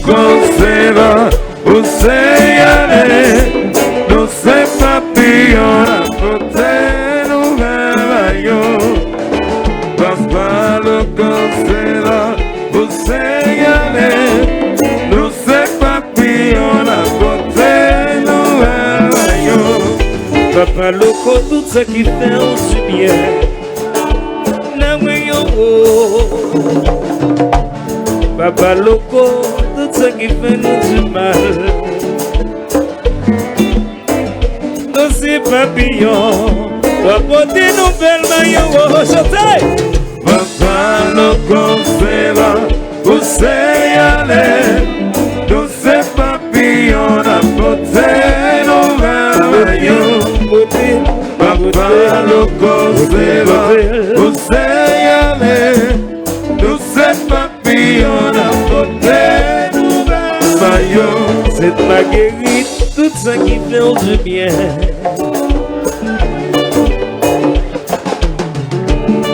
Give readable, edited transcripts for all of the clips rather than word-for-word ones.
conserva, você ale, não sei papiona, você não vai eu. Papa lo conserva, você ale, não sei papiona, você não vai eu. Papa Loco, tout ce qui fait du bien. Papa Loco, tout ce qui fait nous du mal. Nous c'est papillon, va porter nos belles maillots. Chantez! Papa Loco se va, você ale, nous c'est papillon, la porter nos belles maillots. Papa Loco se va, você ale, nous c'est papillon, la porter nos belles maillots. C'est Marguerite, tout ça qui fait du bien.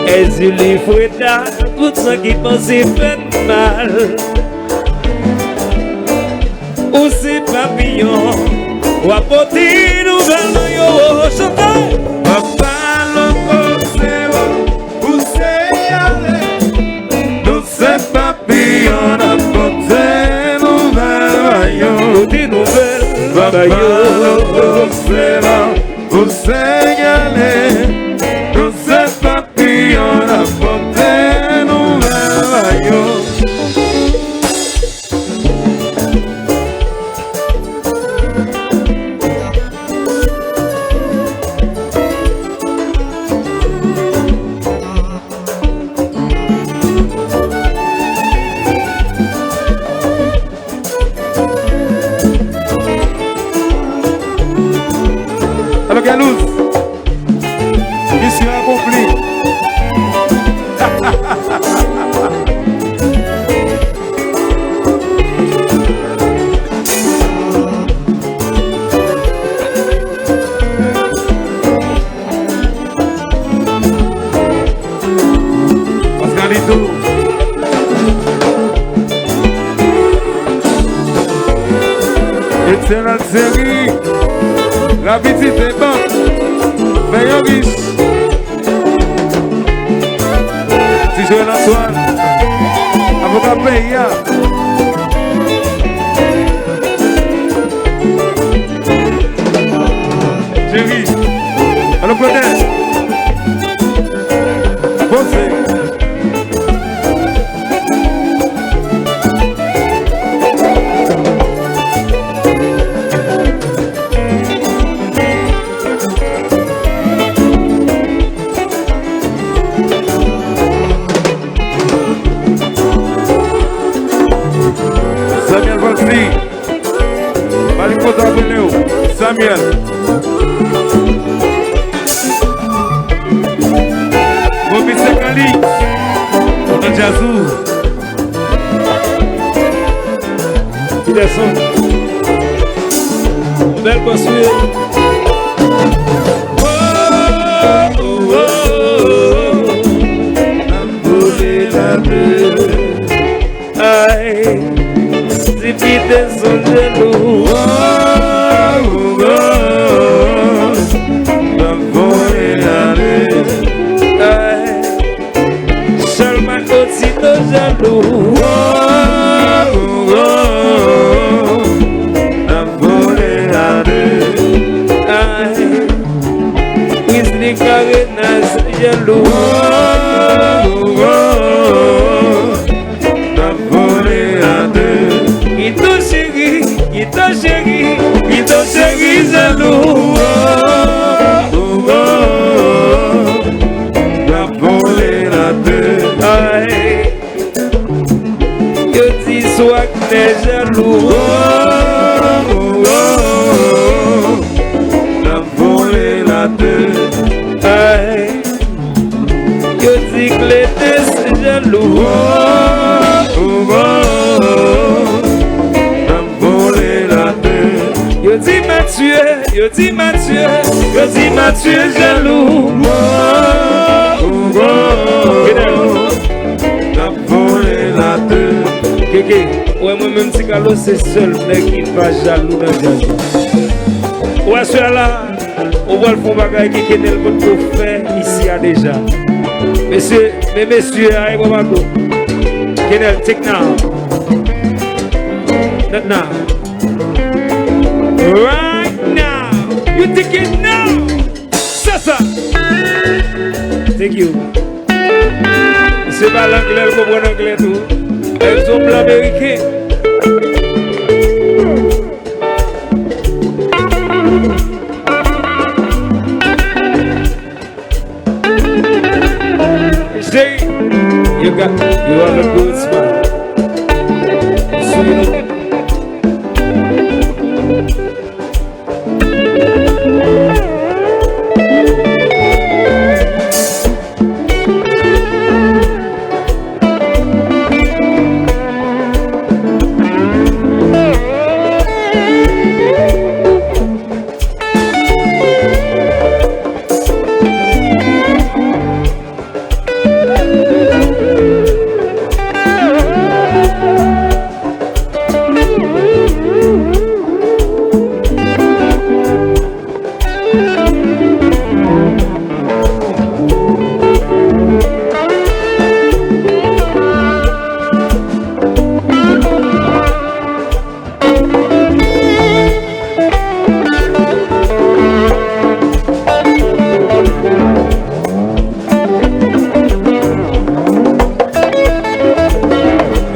Et Julie Freda, tout ça qui pense fait mal. Ou c'est papillon, ou apporter nouvelle maillot. Chantez! Papa Loco se va, você ale, nous c'est papillon, la porter nos belles maillots. Des nouvelles Papa maillot. Loco se va, você ale, nous c'est papillon, la porter nos belles maillots. Alors Galouz, mission accomplie. Oscarito. Excellente série. La petite est bonne, mais yon riche. Si je vais l'Antoine, avocat Péia. Chérie, alors peut-être. Pensez. Samuel. Bobi Sekali. On a Jazou. Il descend. Belle poursuite. Aïe, si vite son genou. Seulement aussi de jaloux. La volée à deux. Aïe, Wesley Carenas jaloux. La volée à deux. Qui t'a chéri jaloux. La volée à deux. Aïe, yo dis soit que t'es jaloux. La volée à deux. Aïe, yo dis que l'étais jaloux. La volée à deux. Yo dis Mathieu jaloux. La volée à deux. Kéké, ouais moi-même, si Carlos, c'est seul qui va jaloux dans le jazz. Ou à cela, on voit le fond bagaille qui est le bon pour faire ici déjà. Messieurs, aïe, Wabako. Kenel, take now. Not now. Right now. You take it now. Sasa. Thank you. C'est pas l'anglais, le comprend l'anglais tout. Elles sont blancs américains. Say, you have a good smile. So you know.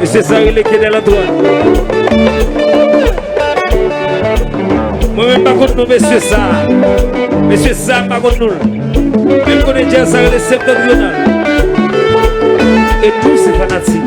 C'est ça, il est qui est dans la droite. Moi-même, pas contre nous, monsieur ça. Monsieur ça, pas contre nous. Même qu'on est déjà ça, le septentrional. Et tous ces fanatiques.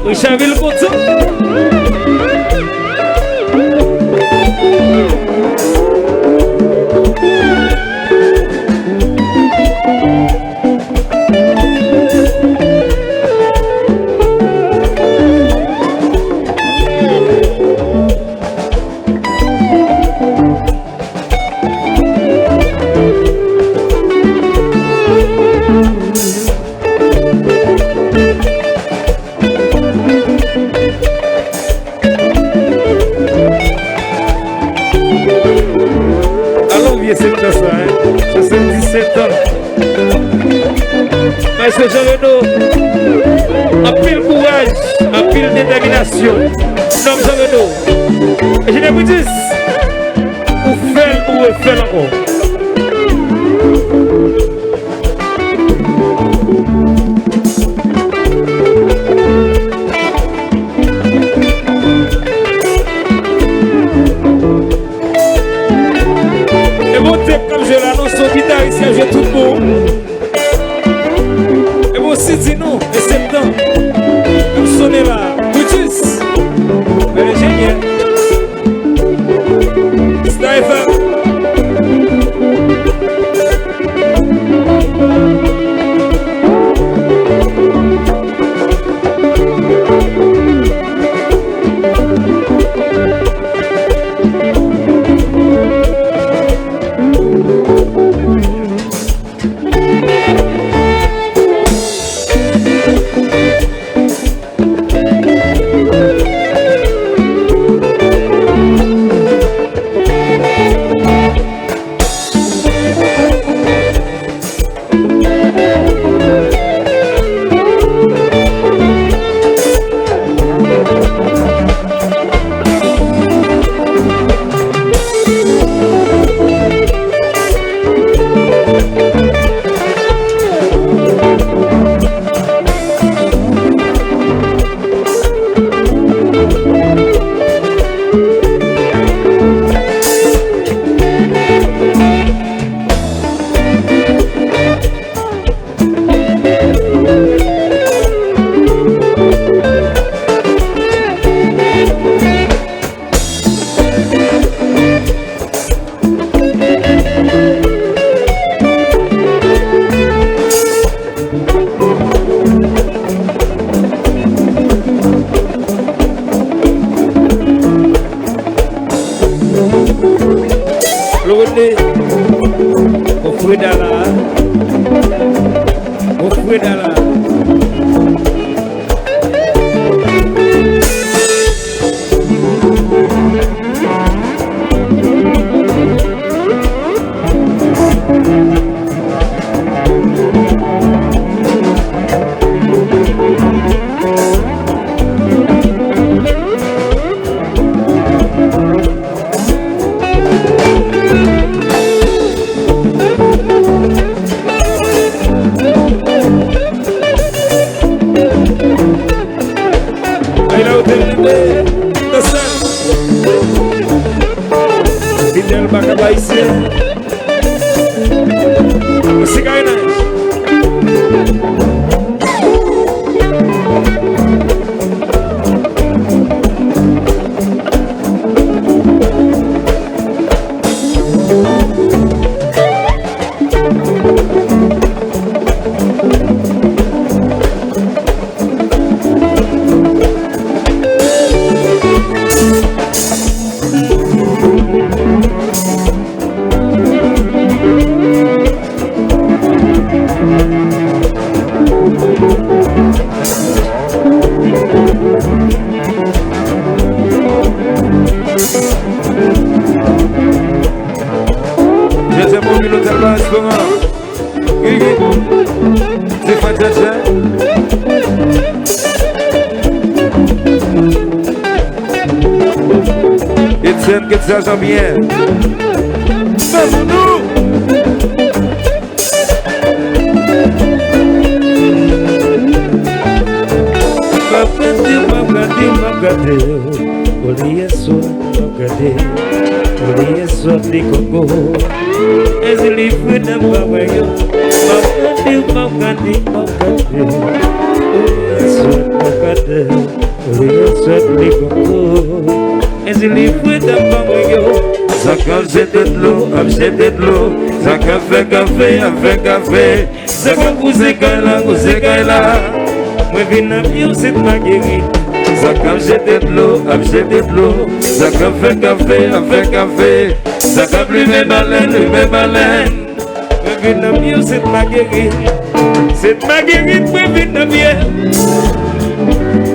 Richardville content. C'est 17 ans. Maître Jean-Renaud, un pile courage, un pile détermination. Nom Jean-Renaud. Et je vous dis, vous faites ou vous faites encore. Comme je l'annonce au guitare ici, je tout beau. Et moi aussi, dis-nous, et septembre, nous sonnez là, Brutus, mais l'ingénieur, Star FM. Fidel Bakaba ici. C'est Kaina. Etienne, que tu as bien. Vamos-nous. Zaka jete de l'eau, jete de l'eau. Zaka fait café. Zaka cousin kaila. Moi vine à pied, c'est ma guérite. Zaka jete de l'eau, Zaka fait café. Zaka plume baleine. Moi vine à pied, c'est ma guérite. C'est ma guérite, moi vine à pied.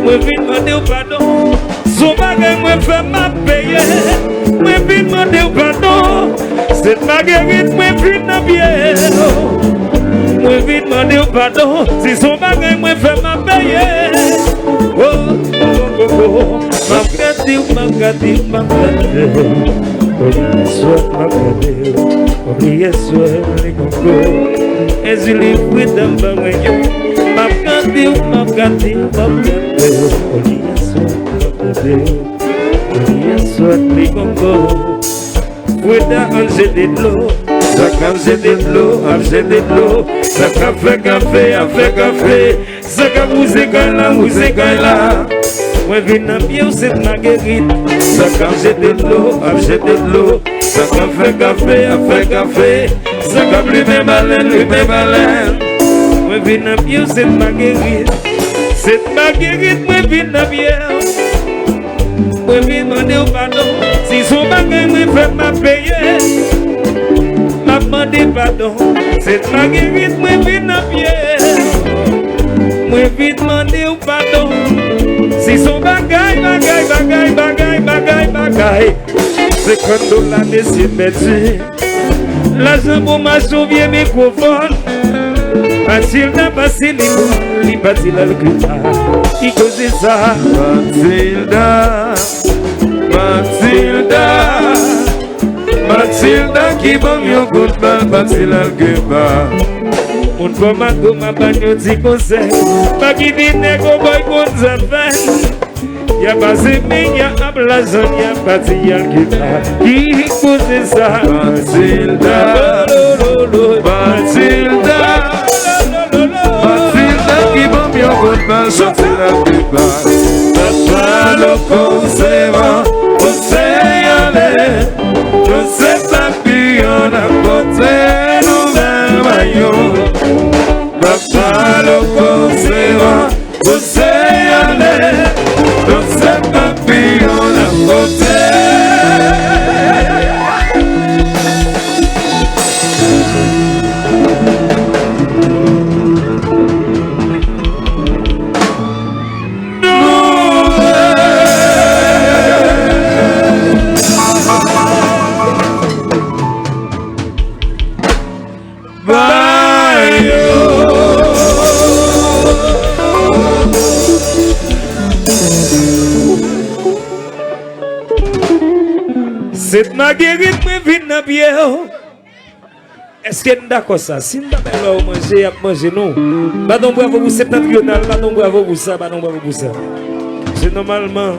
Moi vine demander au pardon. Son bagage, moi fait ma payer. Moi vine demander au pardon. C'est ma guérite, moi vine à pied. Moi vine demander au pardon. Si son bagage, moi fait ma payer. Magadi. Oubliez soit les concours. Et je les prie d'un bagage. Magadi. Oubliez soit les concours. Oueda anje de l'eau. Zaka jete de l'eau. Zaka fait café. Zaka mouze kaila. Moi vine à pied, c'est ma guérite. Zaka jete de l'eau. Zaka fait café. Zaka plume baleine. Moi vine à pied, c'est ma guérite. C'est ma guérite, moi vine à pied. Moi vine demander au pardon. Si son bagage, moi fait ma payer. M'a demandé pardon. C'est ma guérite, moi vine à pied. Moi vine demander au pardon. Si son bagaille, c'est quand on l'a décidé de mettre. L'argent pour ma sauver microphone. Facile n'a pas si li bâti la lutte. Qui cause ça? Mathilda qui va mieux coup de balle, Mathilda que bas. On peut ma bagno dit conseil. Pas qui dit négo boy qu'on s'appelle. Y'a pas semé, y'a ablazon, y'a pas y'a qui cause ça? Mathilda qui va mieux coup de balle, Mathilda que bas. Papa le conservant, on sait y aller. Je sais pas qui on a porté nous maillot. Papa le conservant, on sait y aller. Je sais pas qui on a porté. C'est ma guérite, moi vine à pied. Est-ce que nous d'accord ça? Si nous avons mangé, à manger, non. Bah non, bravo pour septentrional, bah non, bravo pour ça, bah non, bravo pour ça. C'est normalement.